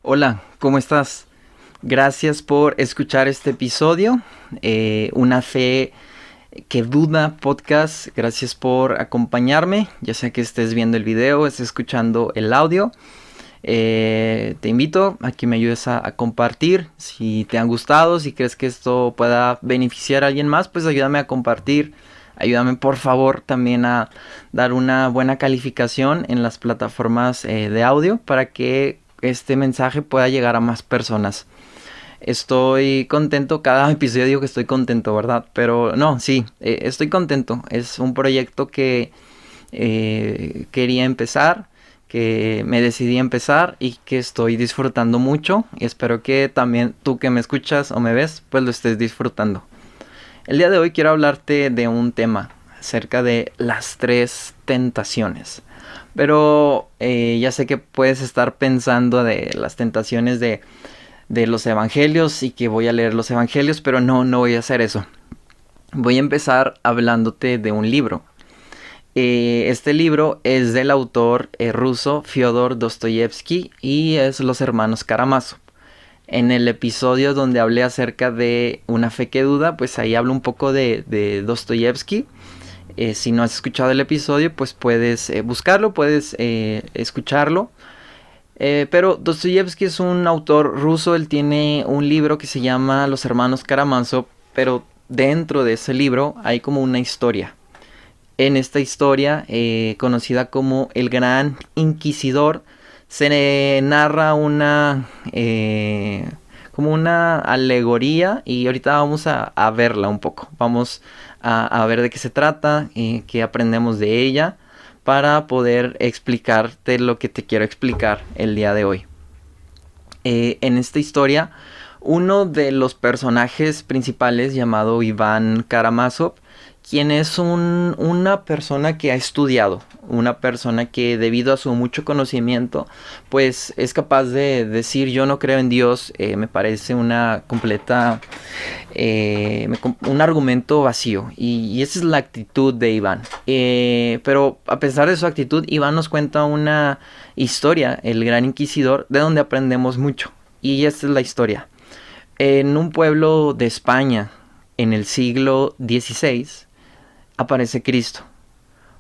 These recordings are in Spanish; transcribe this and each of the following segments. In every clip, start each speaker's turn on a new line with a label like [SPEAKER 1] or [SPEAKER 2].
[SPEAKER 1] Hola, ¿cómo estás? Gracias por escuchar este episodio. Una fe que duda podcast. Gracias por acompañarme. Ya sea que estés viendo el video, estés escuchando el audio. Te invito a que me ayudes a compartir. Si te han gustado, si crees que esto pueda beneficiar a alguien más, pues ayúdame a compartir. Ayúdame por favor también a dar una buena calificación en las plataformas de audio para que este mensaje pueda llegar a más personas. Estoy contento, cada episodio digo que estoy contento, ¿verdad? Pero no, sí, estoy contento. Es un proyecto que quería empezar, que me decidí a empezar y que estoy disfrutando mucho. Y espero que también tú que me escuchas o me ves, pues lo estés disfrutando. El día de hoy quiero hablarte de un tema acerca de las tres tentaciones. Pero ya sé que puedes estar pensando de las tentaciones de los evangelios y que voy a leer los evangelios, pero no voy a hacer eso. Voy a empezar hablándote de un libro. Este libro es del autor ruso Fyodor Dostoyevsky y es Los Hermanos Karamazov. En el episodio donde hablé acerca de Una fe que duda, pues ahí hablo un poco de Dostoyevsky. Si no has escuchado el episodio, pues puedes buscarlo, puedes escucharlo. Pero Dostoyevsky es un autor ruso. Él tiene un libro que se llama Los Hermanos Karamazov, pero dentro de ese libro hay como una historia. En esta historia, conocida como El Gran Inquisidor, se narra como una alegoría y ahorita vamos a verla un poco. Vamos a ver de qué se trata, qué aprendemos de ella para poder explicarte lo que te quiero explicar el día de hoy. En esta historia, uno de los personajes principales llamado Iván Karamazov, quien es una persona que ha estudiado, una persona que debido a su mucho conocimiento, pues es capaz de decir yo no creo en Dios. Me parece una completa, un argumento vacío, y esa es la actitud de Iván. Pero a pesar de su actitud, Iván nos cuenta una historia, el Gran Inquisidor, de donde aprendemos mucho, y esta es la historia. En un pueblo de España, en el siglo XVI, aparece Cristo.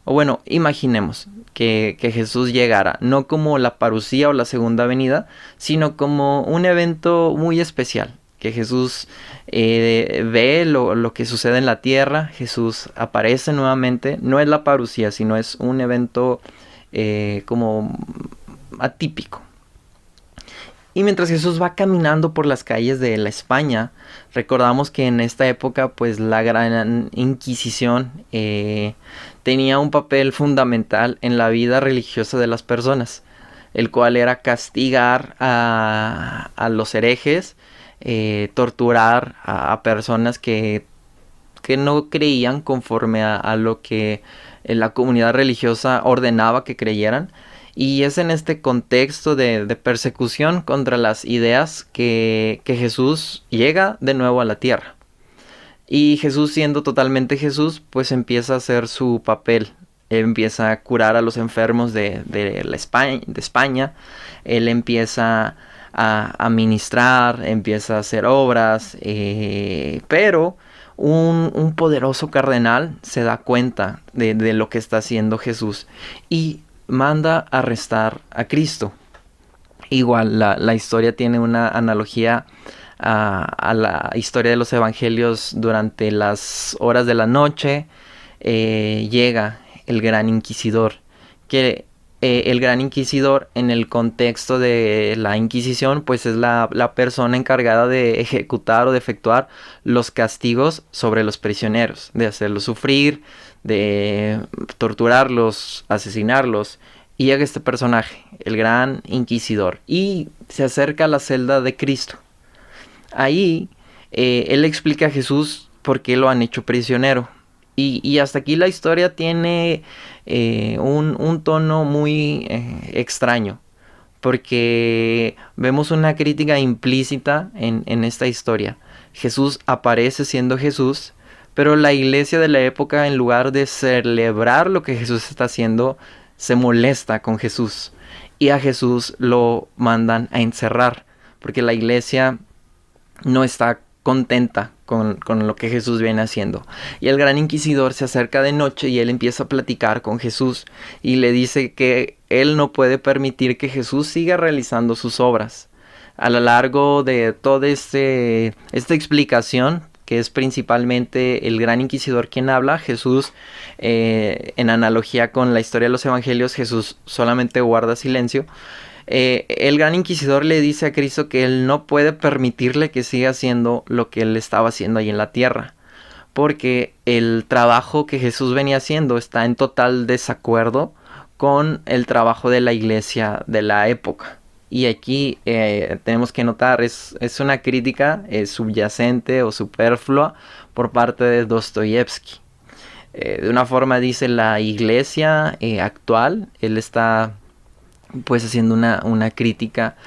[SPEAKER 1] O bueno, imaginemos que Jesús llegara, no como la parucía o la segunda venida, sino como un evento muy especial. Que Jesús ve lo que sucede en la tierra, Jesús aparece nuevamente, no es la parucía, sino es un evento como atípico. Y mientras Jesús va caminando por las calles de la España, recordamos que en esta época pues la Gran Inquisición tenía un papel fundamental en la vida religiosa de las personas, el cual era castigar a los herejes, torturar a personas que no creían conforme a lo que la comunidad religiosa ordenaba que creyeran. Y es en este contexto de persecución contra las ideas que Jesús llega de nuevo a la tierra. Y Jesús, siendo totalmente Jesús, pues empieza a hacer su papel. Él empieza a curar a los enfermos de España. Él empieza a ministrar, empieza a hacer obras. Pero un poderoso cardenal se da cuenta de lo que está haciendo Jesús y manda arrestar a Cristo. Igual la historia tiene una analogía a la historia de los evangelios. Durante las horas de la noche llega el Gran Inquisidor, que el Gran Inquisidor en el contexto de la Inquisición pues es la persona encargada de ejecutar o de efectuar los castigos sobre los prisioneros, de hacerlos sufrir, de torturarlos, asesinarlos. Y llega este personaje, el Gran Inquisidor, y se acerca a la celda de Cristo. Ahí él explica a Jesús por qué lo han hecho prisionero. Y hasta aquí la historia tiene un tono muy extraño, porque vemos una crítica implícita en esta historia. Jesús aparece siendo Jesús, pero la iglesia de la época, en lugar de celebrar lo que Jesús está haciendo, se molesta con Jesús y a Jesús lo mandan a encerrar, porque la iglesia no está contenta con lo que Jesús viene haciendo. Y el gran inquisidor se acerca de noche y él empieza a platicar con Jesús y le dice que él no puede permitir que Jesús siga realizando sus obras. A lo largo de toda esta explicación, que es principalmente el gran inquisidor quien habla, Jesús, en analogía con la historia de los evangelios, Jesús solamente guarda silencio. El gran inquisidor le dice a Cristo que él no puede permitirle que siga haciendo lo que él estaba haciendo ahí en la tierra, porque el trabajo que Jesús venía haciendo está en total desacuerdo con el trabajo de la iglesia de la época. Y aquí tenemos que notar, es una crítica subyacente o superflua por parte de Dostoyevsky. De una forma dice la iglesia actual, él está pues haciendo una crítica.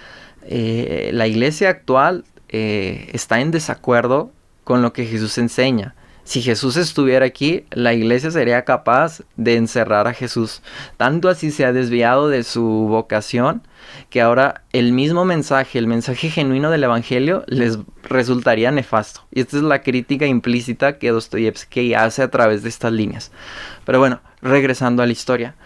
[SPEAKER 1] La iglesia actual está en desacuerdo con lo que Jesús enseña. Si Jesús estuviera aquí, la iglesia sería capaz de encerrar a Jesús. Tanto así se ha desviado de su vocación que ahora el mismo mensaje, el mensaje genuino del evangelio, les resultaría nefasto. Y esta es la crítica implícita que Dostoyevsky hace a través de estas líneas. Pero bueno, regresando a la historia.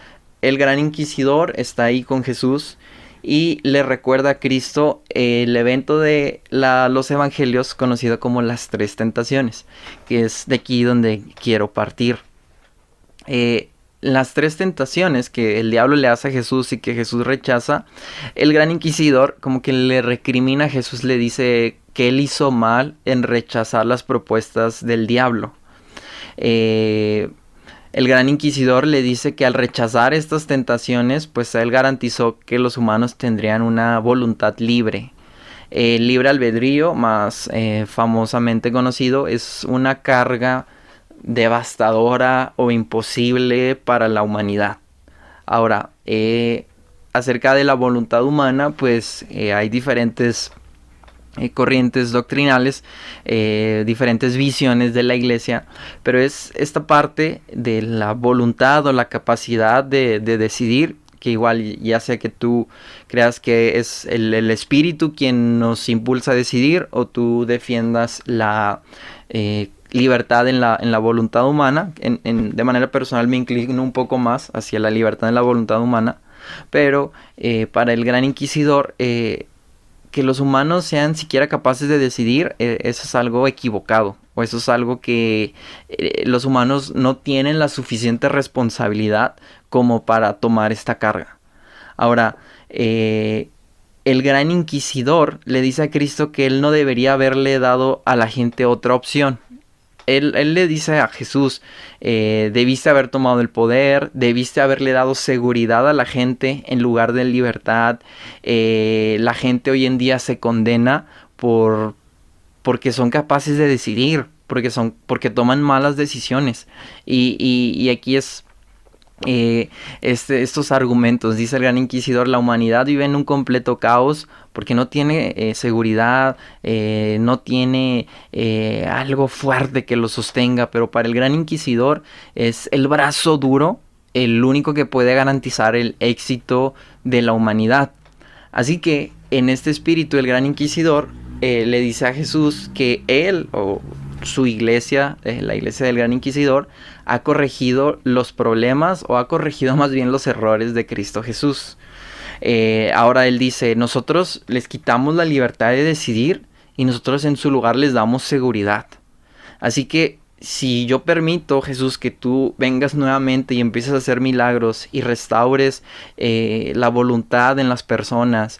[SPEAKER 1] El gran inquisidor está ahí con Jesús y le recuerda a Cristo el evento de los evangelios conocido como las 3 tentaciones, que es de aquí donde quiero partir. Las 3 tentaciones que el diablo le hace a Jesús y que Jesús rechaza, el gran inquisidor como que le recrimina a Jesús, le dice que él hizo mal en rechazar las propuestas del diablo. El gran inquisidor le dice que al rechazar estas tentaciones, pues él garantizó que los humanos tendrían una voluntad libre. El libre albedrío, más famosamente conocido, es una carga devastadora o imposible para la humanidad. Ahora, acerca de la voluntad humana, pues hay diferentes corrientes doctrinales, diferentes visiones de la iglesia, pero es esta parte de la voluntad o la capacidad de decidir, que igual ya sea que tú creas que es el espíritu quien nos impulsa a decidir o tú defiendas la libertad en la voluntad humana. De manera personal me inclino un poco más hacia la libertad en la voluntad humana, pero para el gran inquisidor que los humanos sean siquiera capaces de decidir, eso es algo equivocado, o eso es algo que los humanos no tienen la suficiente responsabilidad como para tomar esta carga. Ahora, el gran inquisidor le dice a Cristo que él no debería haberle dado a la gente otra opción. Él le dice a Jesús, debiste haber tomado el poder, debiste haberle dado seguridad a la gente en lugar de libertad. La gente hoy en día se condena porque son capaces de decidir, porque toman malas decisiones. Y aquí es estos argumentos, dice el gran inquisidor: la humanidad vive en un completo caos porque no tiene seguridad, no tiene algo fuerte que lo sostenga. Pero para el gran inquisidor es el brazo duro el único que puede garantizar el éxito de la humanidad. Así que en este espíritu el gran inquisidor le dice a Jesús que él o su iglesia, la iglesia del gran inquisidor, ha corregido los problemas, o ha corregido más bien los errores de Cristo Jesús. Ahora él dice: nosotros les quitamos la libertad de decidir y nosotros en su lugar les damos seguridad. Así que si yo permito, Jesús, que tú vengas nuevamente y empieces a hacer milagros y restaures la voluntad en las personas,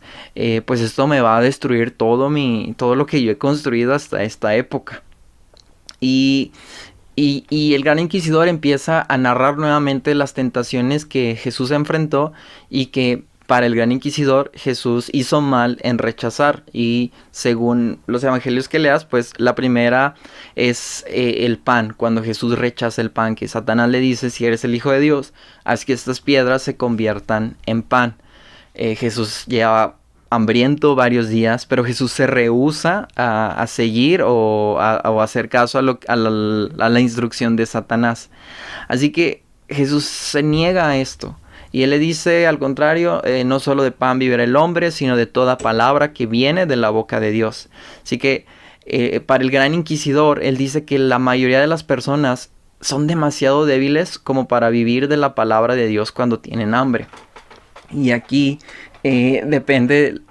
[SPEAKER 1] pues esto me va a destruir todo lo que yo he construido hasta esta época. Y el gran inquisidor empieza a narrar nuevamente las tentaciones que Jesús enfrentó y que para el gran inquisidor Jesús hizo mal en rechazar. Y según los evangelios que leas, pues la primera es el pan, cuando Jesús rechaza el pan, que Satanás le dice: si eres el Hijo de Dios, haz que estas piedras se conviertan en pan. Jesús lleva hambriento varios días, pero Jesús se rehúsa a seguir o a hacer caso a la instrucción de Satanás. Así que Jesús se niega a esto. Y él le dice, al contrario, no solo de pan vivirá el hombre, sino de toda palabra que viene de la boca de Dios. Así que para el gran inquisidor, él dice que la mayoría de las personas son demasiado débiles como para vivir de la palabra de Dios cuando tienen hambre. Y aquí depende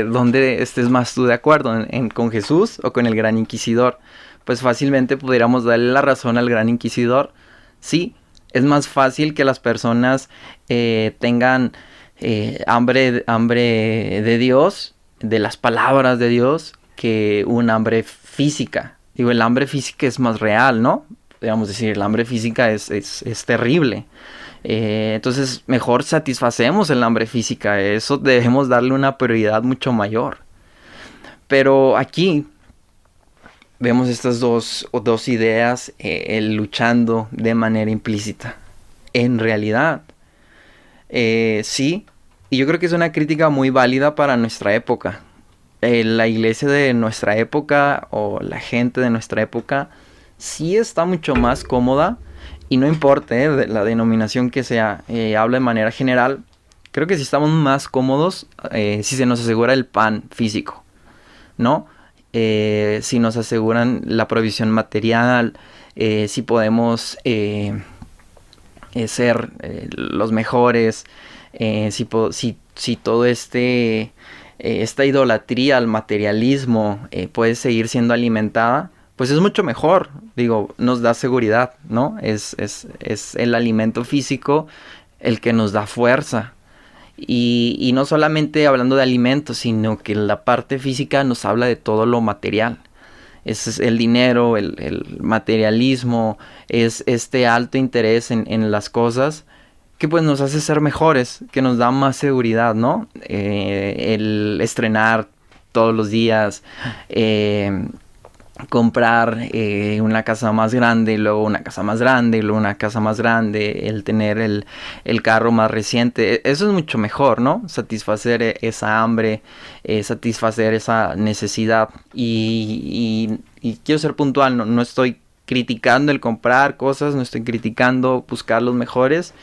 [SPEAKER 1] dónde estés más tú de acuerdo, con Jesús o con el gran inquisidor. Pues fácilmente pudiéramos darle la razón al gran inquisidor. Sí, es más fácil que las personas tengan hambre de Dios, de las palabras de Dios, que un hambre física. Digo, el hambre física es más real, ¿no? Podríamos decir, el hambre física es terrible. Entonces mejor satisfacemos el hambre física. Eso debemos darle una prioridad mucho mayor. Pero aquí vemos estas dos ideas luchando de manera implícita. En realidad, sí, y yo creo que es una crítica muy válida para nuestra época. La iglesia de nuestra época o la gente de nuestra época sí está mucho más cómoda, y no importa de la denominación que sea, habla de manera general. Creo que sí estamos más cómodos si se nos asegura el pan físico, ¿no? Si nos aseguran la provisión material, si podemos ser los mejores, si todo esta idolatría al materialismo puede seguir siendo alimentada, pues es mucho mejor. Digo, nos da seguridad, ¿no? Es el alimento físico el que nos da fuerza. Y no solamente hablando de alimentos, sino que la parte física nos habla de todo lo material. Es el dinero, el materialismo, es este alto interés en las cosas que pues nos hace ser mejores, que nos da más seguridad, ¿no? El estrenar todos los días, comprar una casa más grande, y luego una casa más grande, y luego una casa más grande, el tener el carro más reciente, eso es mucho mejor, ¿no? Satisfacer esa hambre, satisfacer esa necesidad. Y quiero ser puntual, no estoy criticando el comprar cosas, no estoy criticando buscar los mejores,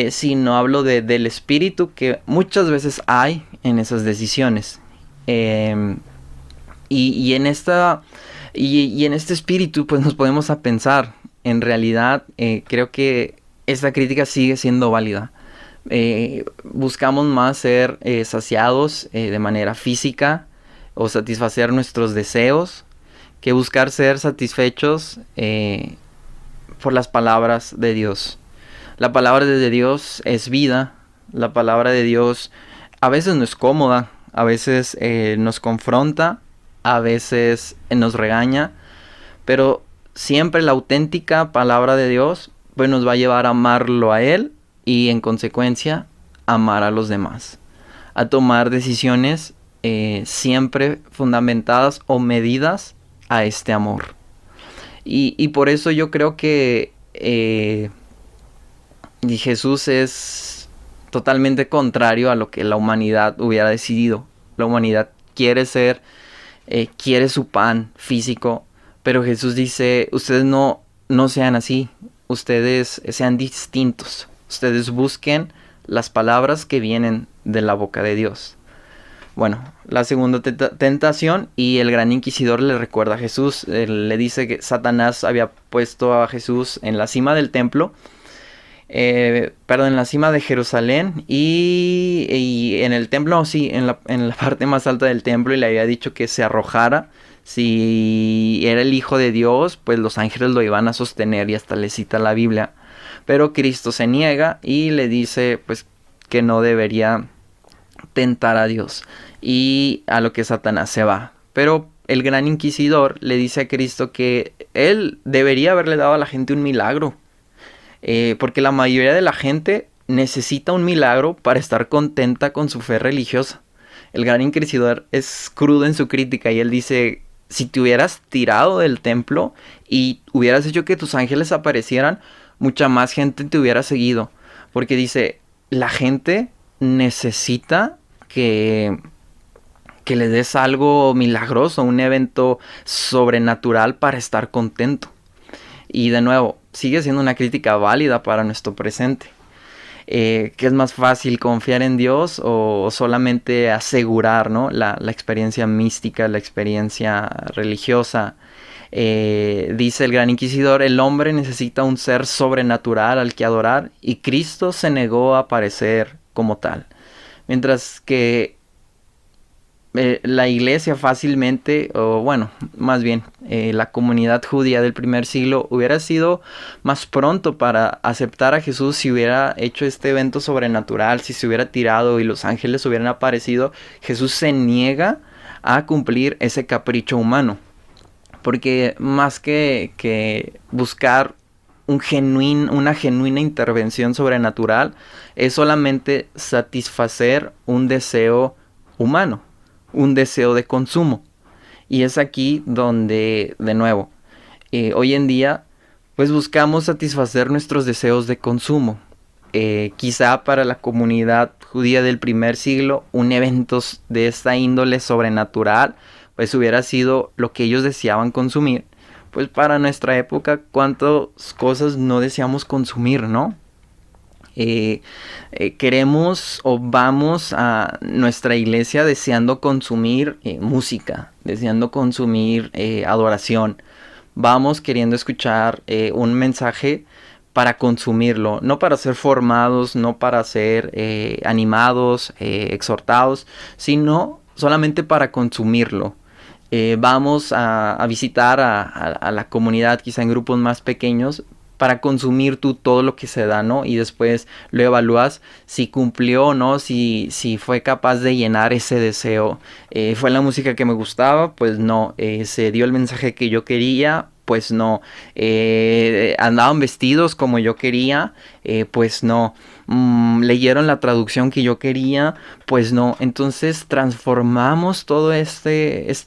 [SPEAKER 1] sino hablo del espíritu que muchas veces hay en esas decisiones. Y en este espíritu pues nos podemos a pensar. En realidad creo que esta crítica sigue siendo válida. Buscamos más ser saciados de manera física o satisfacer nuestros deseos que buscar ser satisfechos por las palabras de Dios. La palabra de Dios es vida. La palabra de Dios a veces no es cómoda, a veces nos confronta, a veces nos regaña, pero siempre la auténtica palabra de Dios pues nos va a llevar a amarlo a Él y en consecuencia amar a los demás, a tomar decisiones siempre fundamentadas o medidas a este amor. Y por eso yo creo que Jesús es totalmente contrario a lo que la humanidad hubiera decidido. La humanidad quiere su pan físico, pero Jesús dice, ustedes no sean así, ustedes sean distintos, ustedes busquen las palabras que vienen de la boca de Dios. Bueno, la segunda tentación, y el gran inquisidor le recuerda a Jesús, le dice que Satanás había puesto a Jesús en la cima del templo, en la cima de Jerusalén y en el templo, sí, en la parte más alta del templo, y le había dicho que se arrojara. Si era el Hijo de Dios, pues los ángeles lo iban a sostener, y hasta le cita la Biblia. Pero Cristo se niega y le dice pues que no debería tentar a Dios, y a lo que Satanás se va. Pero el gran inquisidor le dice a Cristo que él debería haberle dado a la gente un milagro, porque la mayoría de la gente necesita un milagro para estar contenta con su fe religiosa. El gran inquisidor es crudo en su crítica, y él dice, si te hubieras tirado del templo y hubieras hecho que tus ángeles aparecieran, mucha más gente te hubiera seguido. Porque dice, la gente necesita que le des algo milagroso, un evento sobrenatural para estar contento. Y de nuevo, sigue siendo una crítica válida para nuestro presente. ¿Qué es más fácil, confiar en Dios o solamente asegurar, ¿no? La experiencia mística, la experiencia religiosa? Dice el Gran Inquisidor: el hombre necesita un ser sobrenatural al que adorar, y Cristo se negó a aparecer como tal. Mientras que la iglesia fácilmente, o bueno, más bien, la comunidad judía del primer siglo hubiera sido más pronto para aceptar a Jesús si hubiera hecho este evento sobrenatural, si se hubiera tirado y los ángeles hubieran aparecido. Jesús se niega a cumplir ese capricho humano, porque más que buscar una genuina intervención sobrenatural, es solamente satisfacer un deseo humano, un deseo de consumo. Y es aquí donde, de nuevo, hoy en día, pues buscamos satisfacer nuestros deseos de consumo. Quizá para la comunidad judía del primer siglo, un evento de esta índole sobrenatural, pues hubiera sido lo que ellos deseaban consumir. Pues para nuestra época, ¿cuántas cosas no deseamos consumir, no? Queremos o vamos a nuestra iglesia deseando consumir música, deseando consumir adoración. Vamos queriendo escuchar un mensaje para consumirlo, no para ser formados, no para ser animados, exhortados, sino solamente para consumirlo. Vamos a visitar a la comunidad, quizá en grupos más pequeños, para consumir tú todo lo que se da, ¿no? Y después lo evalúas si cumplió o no, si fue capaz de llenar ese deseo. ¿Fue la música que me gustaba? Pues no. ¿Se dio el mensaje que yo quería? Pues no. ¿Andaban vestidos como yo quería? Pues no. ¿Leyeron la traducción que yo quería? Pues no. Entonces transformamos todo estos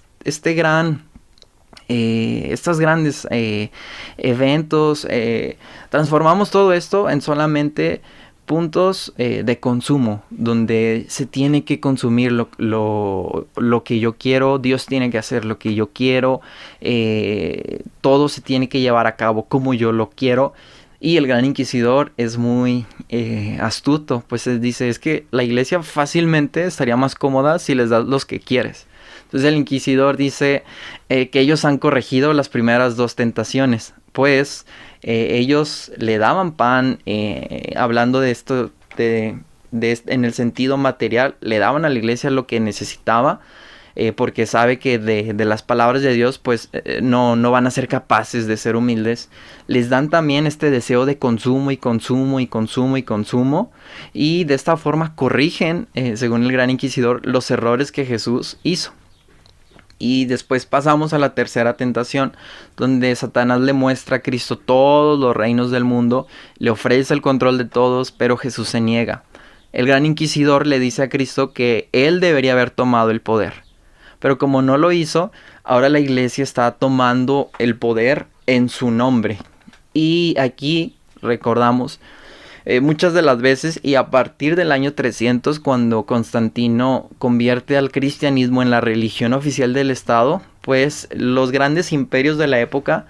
[SPEAKER 1] grandes eventos, transformamos todo esto en solamente puntos de consumo, donde se tiene que consumir lo que yo quiero, Dios tiene que hacer lo que yo quiero, todo se tiene que llevar a cabo como yo lo quiero. Y el Gran Inquisidor es muy astuto, pues dice, es que la iglesia fácilmente estaría más cómoda si les das los que quieres. Entonces el Inquisidor dice que ellos han corregido las primeras dos tentaciones, pues ellos le daban pan, hablando de esto, en el sentido material, le daban a la iglesia lo que necesitaba, porque sabe que de las palabras de Dios pues no van a ser capaces de ser humildes. Les dan también este deseo de consumo y consumo y consumo y consumo, y de esta forma corrigen, según el Gran Inquisidor, los errores que Jesús hizo. Y después pasamos a la tercera tentación, donde Satanás le muestra a Cristo todos los reinos del mundo, le ofrece el control de todos, pero Jesús se niega. El Gran Inquisidor le dice a Cristo que él debería haber tomado el poder, pero como no lo hizo, ahora la iglesia está tomando el poder en su nombre. Y aquí recordamos muchas de las veces, y a partir del año 300, cuando Constantino convierte al cristianismo en la religión oficial del Estado, pues los grandes imperios de la época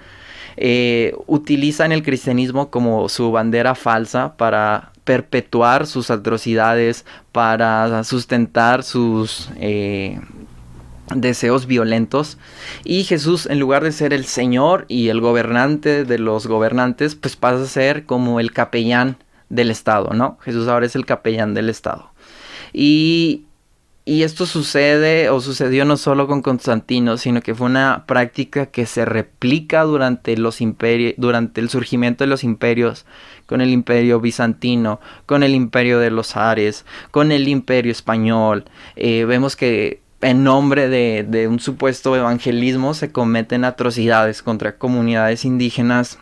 [SPEAKER 1] utilizan el cristianismo como su bandera falsa para perpetuar sus atrocidades, para sustentar sus deseos violentos. Y Jesús, en lugar de ser el Señor y el gobernante de los gobernantes, pues pasa a ser como el capellán del Estado, ¿no? Jesús ahora es el capellán del Estado. Y esto sucedió no solo con Constantino, sino que fue una práctica que se replica durante el surgimiento de los imperios, con el imperio bizantino, con el imperio de los zares, con el imperio español. Vemos que en nombre de un supuesto evangelismo se cometen atrocidades contra comunidades indígenas.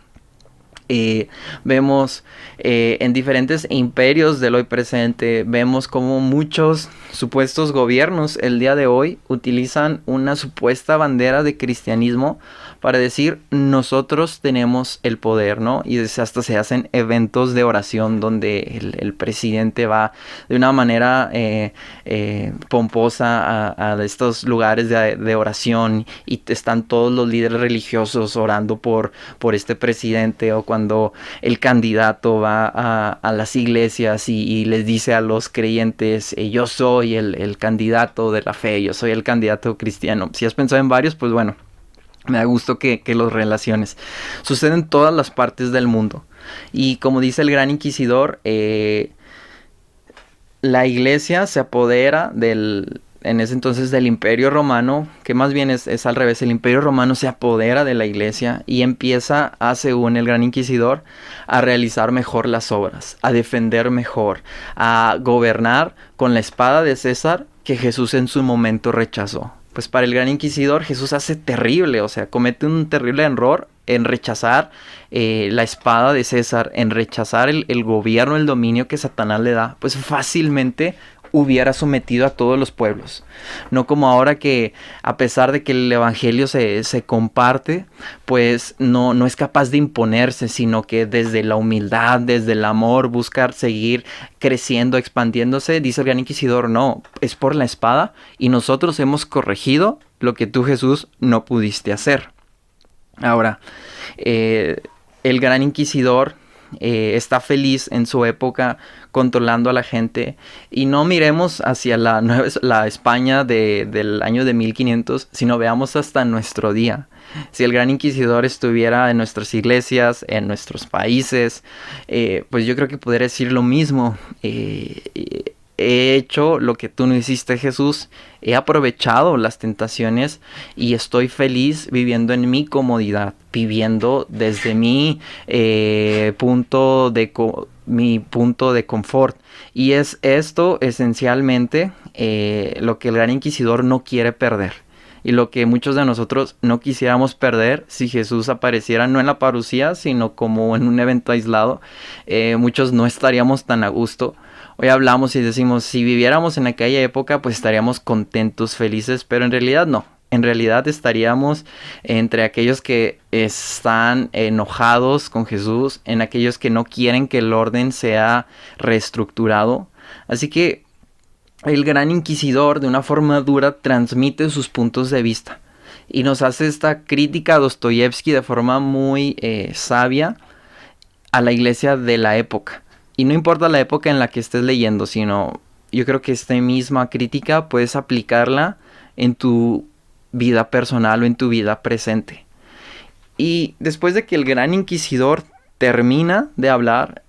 [SPEAKER 1] Vemos en diferentes imperios del hoy presente, vemos como muchos supuestos gobiernos el día de hoy utilizan una supuesta bandera de cristianismo para decir nosotros tenemos el poder, ¿no? Y hasta se hacen eventos de oración donde el presidente va de una manera pomposa a estos lugares de oración, y están todos los líderes religiosos orando por este presidente, o cuando cuando el candidato va a las iglesias y les dice a los creyentes, yo soy el candidato de la fe, yo soy el candidato cristiano. Si has pensado en varios, pues bueno, me da gusto que los relaciones. Sucede en todas las partes del mundo. Y como dice el Gran Inquisidor, la iglesia se apodera en ese entonces del Imperio Romano, que más bien es al revés. El Imperio Romano se apodera de la iglesia y empieza, según el Gran Inquisidor, a realizar mejor las obras, a defender mejor, a gobernar con la espada de César que Jesús en su momento rechazó. Pues para el Gran Inquisidor Jesús hace terrible, o sea, comete un terrible error en rechazar la espada de César, en rechazar el gobierno, el dominio que Satanás le da. Pues fácilmente hubiera sometido a todos los pueblos. No como ahora que, a pesar de que el evangelio se comparte, pues no es capaz de imponerse, sino que desde la humildad, desde el amor, buscar seguir creciendo, expandiéndose. Dice el Gran Inquisidor, no, es por la espada y nosotros hemos corregido lo que tú, Jesús, no pudiste hacer. Ahora, el Gran Inquisidor está feliz en su época controlando a la gente, y no miremos hacia la España del año de 1500, sino veamos hasta nuestro día. Si el Gran Inquisidor estuviera en nuestras iglesias, en nuestros países, pues yo creo que podría decir lo mismo. He hecho lo que tú no hiciste, Jesús. He aprovechado las tentaciones y estoy feliz viviendo en mi comodidad, viviendo desde mi punto de confort. Y es esto esencialmente lo que el Gran Inquisidor no quiere perder. Y lo que muchos de nosotros no quisiéramos perder si Jesús apareciera no en la parucía, sino como en un evento aislado. Muchos no estaríamos tan a gusto. Hoy hablamos y decimos, si viviéramos en aquella época, pues estaríamos contentos, felices, pero en realidad no. En realidad estaríamos entre aquellos que están enojados con Jesús, en aquellos que no quieren que el orden sea reestructurado. Así que el Gran Inquisidor, de una forma dura, transmite sus puntos de vista y nos hace esta crítica a Dostoyevsky de forma muy sabia a la iglesia de la época. Y no importa la época en la que estés leyendo, sino yo creo que esta misma crítica puedes aplicarla en tu vida personal o en tu vida presente. Y después de que el Gran Inquisidor termina de hablar,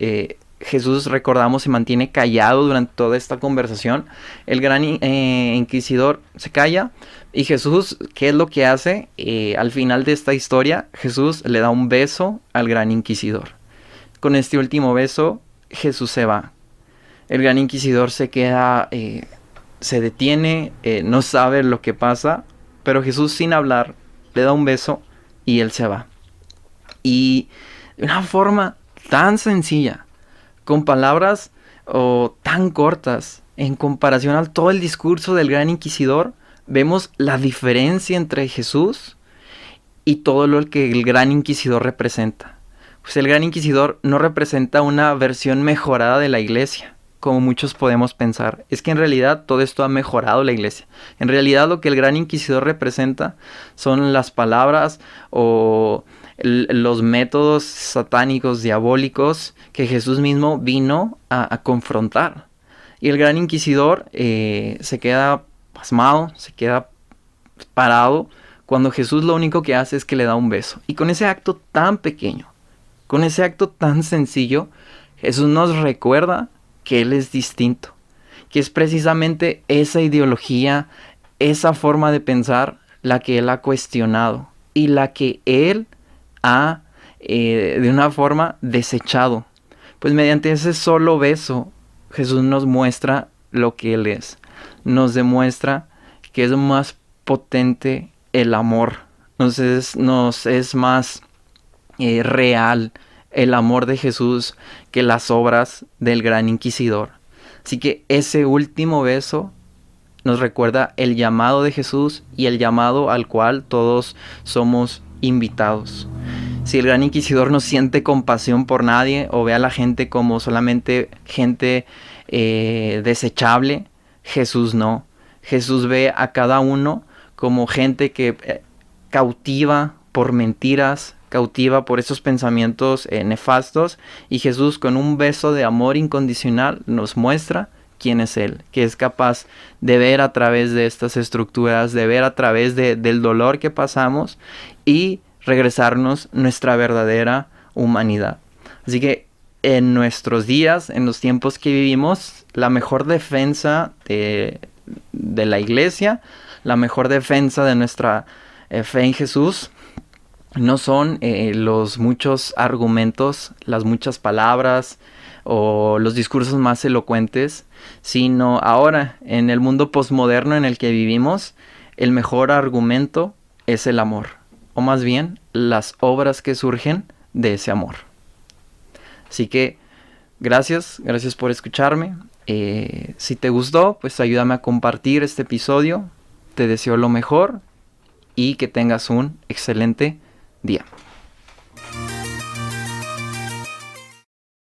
[SPEAKER 1] Jesús, recordamos, se mantiene callado durante toda esta conversación. El Gran Inquisidor se calla y Jesús, ¿qué es lo que hace? Al final de esta historia, Jesús le da un beso al Gran Inquisidor. Con este último beso, Jesús se va. El Gran Inquisidor se queda, se detiene, no sabe lo que pasa, pero Jesús, sin hablar, le da un beso y él se va. Y de una forma tan sencilla, con palabras tan cortas, en comparación a todo el discurso del Gran Inquisidor, vemos la diferencia entre Jesús y todo lo que el Gran Inquisidor representa. Pues el Gran Inquisidor no representa una versión mejorada de la iglesia, como muchos podemos pensar. Es que en realidad todo esto ha mejorado la iglesia. En realidad lo que el Gran Inquisidor representa son las palabras o los métodos satánicos, diabólicos, que Jesús mismo vino a confrontar. Y el Gran Inquisidor se queda pasmado, se queda parado, cuando Jesús lo único que hace es que le da un beso. Y con ese acto tan pequeño, con ese acto tan sencillo, Jesús nos recuerda que Él es distinto, que es precisamente esa ideología, esa forma de pensar, la que Él ha cuestionado y la que Él ha de una forma desechado. Pues mediante ese solo beso, Jesús nos muestra lo que Él es. Nos demuestra que es más potente el amor. Nos es más real el amor de Jesús que las obras del Gran Inquisidor. Así que ese último beso nos recuerda el llamado de Jesús y el llamado al cual todos somos invitados. Si el Gran Inquisidor no siente compasión por nadie o ve a la gente como solamente gente desechable, Jesús no. Jesús ve a cada uno como gente que cautiva por mentiras, cautiva por esos pensamientos nefastos, y Jesús con un beso de amor incondicional nos muestra quién es Él, que es capaz de ver a través de estas estructuras, de ver a través del dolor que pasamos y regresarnos nuestra verdadera humanidad. Así que en nuestros días, en los tiempos que vivimos, la mejor defensa de la iglesia, la mejor defensa de nuestra fe en Jesús, no son los muchos argumentos, las muchas palabras o los discursos más elocuentes, sino ahora, en el mundo posmoderno en el que vivimos, el mejor argumento es el amor, o más bien las obras que surgen de ese amor. Así que gracias por escucharme. Si te gustó, pues ayúdame a compartir este episodio. Te deseo lo mejor y que tengas un excelente día.